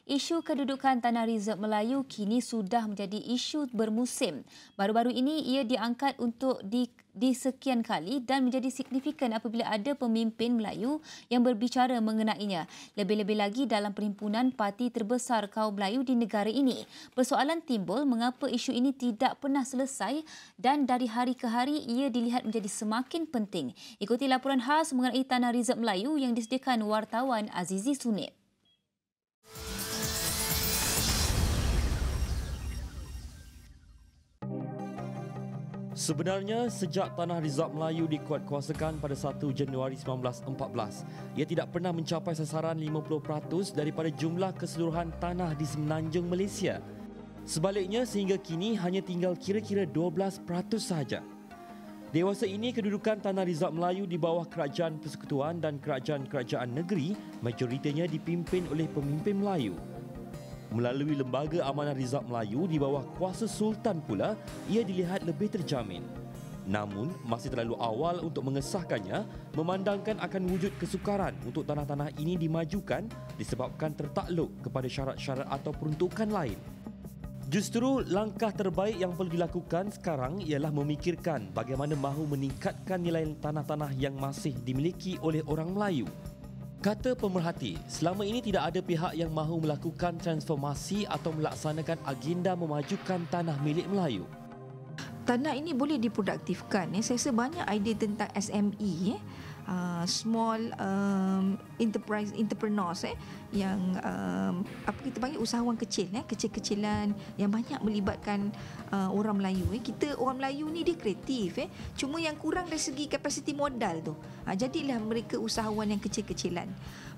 Isu kedudukan tanah reserve Melayu kini sudah menjadi isu bermusim. Baru-baru ini ia diangkat untuk disekian kali dan menjadi signifikan apabila ada pemimpin Melayu yang berbicara mengenainya. Lebih-lebih lagi dalam perhimpunan parti terbesar kaum Melayu di negara ini. Persoalan timbul mengapa isu ini tidak pernah selesai dan dari hari ke hari ia dilihat menjadi semakin penting. Ikuti laporan khas mengenai tanah reserve Melayu yang disediakan wartawan Azizi Sunit. Sebenarnya, sejak Tanah Reserve Melayu dikuatkuasakan pada 1 Januari 1914, ia tidak pernah mencapai sasaran 50% daripada jumlah keseluruhan tanah di semenanjung Malaysia. Sebaliknya, sehingga kini hanya tinggal kira-kira 12% sahaja. Dewasa ini, kedudukan Tanah Reserve Melayu di bawah Kerajaan Persekutuan dan Kerajaan-Kerajaan Negeri majoritanya dipimpin oleh pemimpin Melayu. Melalui Lembaga Amanah Reserve Melayu di bawah kuasa Sultan pula, ia dilihat lebih terjamin. Namun, masih terlalu awal untuk mengesahkannya, memandangkan akan wujud kesukaran untuk tanah-tanah ini dimajukan disebabkan tertakluk kepada syarat-syarat atau peruntukan lain. Justru langkah terbaik yang perlu dilakukan sekarang ialah memikirkan bagaimana mahu meningkatkan nilai tanah-tanah yang masih dimiliki oleh orang Melayu. Kata pemerhati, selama ini tidak ada pihak yang mahu melakukan transformasi atau melaksanakan agenda memajukan tanah milik Melayu. Tanah ini boleh diproduktifkan. Saya rasa banyak idea tentang SME, small entrepreneurs yang apa kita panggil usahawan kecil, kecil-kecilan yang banyak melibatkan orang Melayu. Kita orang Melayu ni dia kreatif, cuma yang kurang dari segi kapasiti modal tu. Jadilah mereka usahawan yang kecil-kecilan.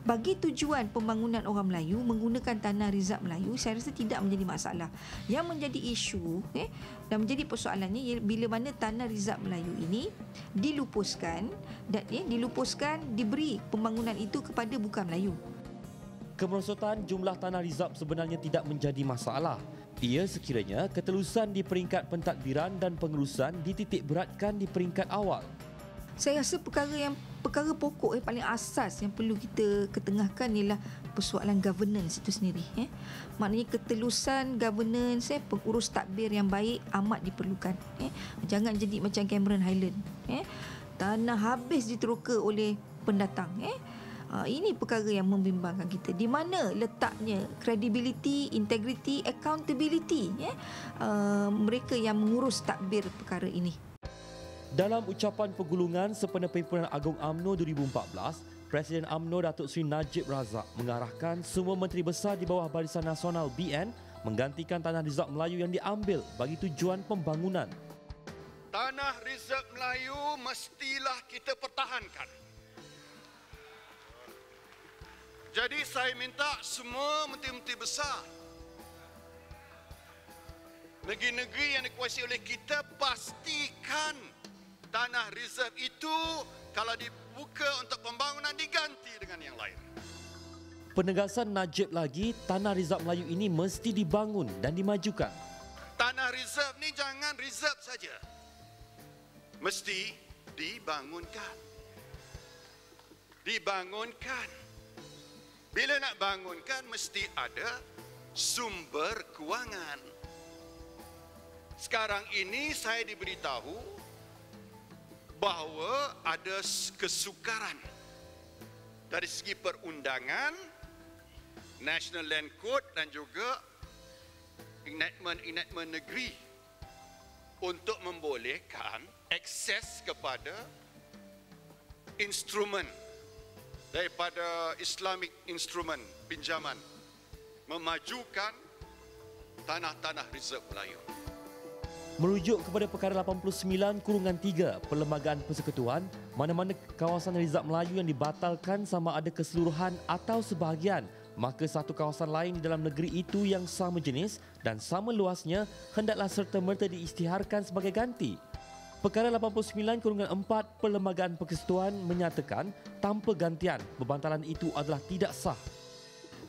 Bagi tujuan pembangunan orang Melayu menggunakan tanah reserve Melayu, saya rasa tidak menjadi masalah. Yang menjadi isu dan menjadi persoalannya bila mana tanah reserve Melayu ini dilupuskan dan diberi pembangunan itu kepada bukan Melayu. Kemerosotan jumlah tanah reserve sebenarnya tidak menjadi masalah. Ia sekiranya ketelusan di peringkat pentadbiran dan pengurusan dititik beratkan di peringkat awal. Saya rasa perkara pokok paling asas yang perlu kita ketengahkan ialah persoalan governance itu sendiri. Maknanya ketelusan governance, pengurus tadbir yang baik amat diperlukan. Jangan jadi macam Cameron Highland. Tanah habis diteroka oleh pendatang. Ini perkara yang membimbangkan kita. Di mana letaknya credibility, integrity, accountability mereka yang mengurus tadbir perkara ini. Dalam ucapan pergulungan sempena Perhimpunan Agung UMNO 2014, Presiden UMNO Datuk Seri Najib Razak mengarahkan semua menteri besar di bawah Barisan Nasional BN menggantikan tanah reserve Melayu yang diambil bagi tujuan pembangunan. Tanah reserve Melayu mestilah kita pertahankan. Jadi saya minta semua menteri-menteri besar, negeri-negeri yang dikuasai oleh kita, pastikan tanah reserve itu kalau dibuka untuk pembangunan diganti dengan yang lain. Penegasan Najib lagi, tanah reserve Melayu ini mesti dibangun dan dimajukan. Tanah reserve ni jangan reserve saja. Mesti dibangunkan. Dibangunkan. Bila nak bangunkan mesti ada sumber kewangan. Sekarang ini saya diberitahu bahawa ada kesukaran dari segi perundangan, National Land Code dan juga enactment negeri untuk membolehkan akses kepada instrumen daripada Islamic Instrument pinjaman memajukan tanah-tanah reserve Melayu. Merujuk kepada perkara 89/3 Perlembagaan Persekutuan, mana-mana kawasan reserve Melayu yang dibatalkan sama ada keseluruhan atau sebahagian, maka satu kawasan lain di dalam negeri itu yang sama jenis dan sama luasnya hendaklah serta-merta diisytiharkan sebagai ganti. Perkara 89/4 Perlembagaan Persekutuan menyatakan tanpa gantian, pembantalan itu adalah tidak sah.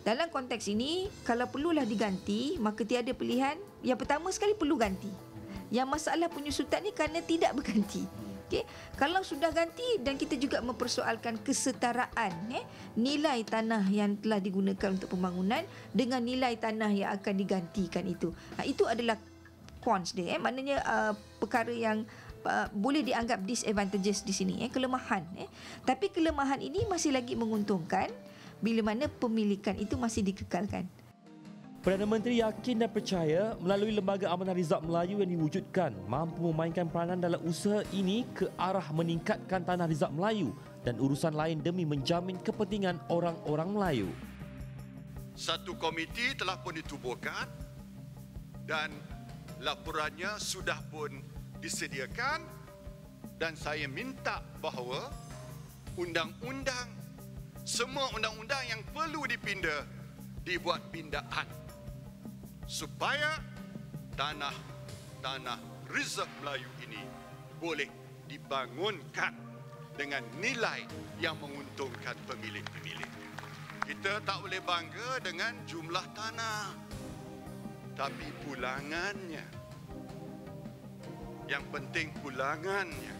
Dalam konteks ini, kalau perlulah diganti, maka tiada pilihan. Yang pertama sekali perlu ganti. Yang masalah penyusutan ni kerana tidak berganti. Okey, kalau sudah ganti dan kita juga mempersoalkan kesetaraan nilai tanah yang telah digunakan untuk pembangunan dengan nilai tanah yang akan digantikan itu. Itu adalah cons dia, maknanya perkara yang boleh dianggap disadvantages di sini, kelemahan. Tapi kelemahan ini masih lagi menguntungkan bila mana pemilikan itu masih dikekalkan. Perdana Menteri yakin dan percaya melalui Lembaga Amanah Rizab Melayu yang diwujudkan mampu memainkan peranan dalam usaha ini ke arah meningkatkan tanah Rizab Melayu dan urusan lain demi menjamin kepentingan orang-orang Melayu. Satu komiti telah pun ditubuhkan dan laporannya sudah pun disediakan, dan saya minta bahawa semua undang-undang yang perlu dipinda dibuat pindaan supaya tanah Rizab Melayu ini boleh dibangunkan dengan nilai yang menguntungkan pemilik-pemilik. Kita tak boleh bangga dengan jumlah tanah, tapi pulangannya. Yang penting pulangannya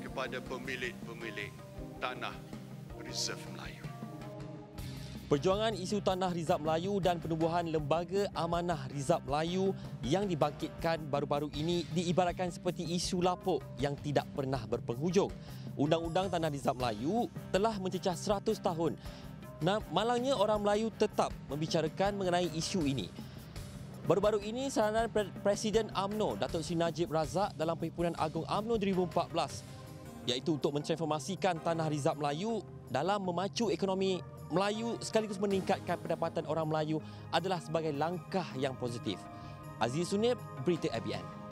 kepada pemilik-pemilik tanah Rizab Melayu. Perjuangan isu tanah Rizab Melayu dan penubuhan Lembaga Amanah Rizab Melayu yang dibangkitkan baru-baru ini diibaratkan seperti isu lapuk yang tidak pernah berpenghujung. Undang-undang Tanah Rizab Melayu telah mencecah 100 tahun. Malangnya orang Melayu tetap membicarakan mengenai isu ini. Baru-baru ini saranan Presiden UMNO Datuk Seri Najib Razak dalam Perhimpunan Agung UMNO 2014 iaitu untuk mentransformasikan Tanah Rizab Melayu dalam memacu ekonomi Melayu sekaligus meningkatkan pendapatan orang Melayu adalah sebagai langkah yang positif. Aziz Sunib, Berita ABN.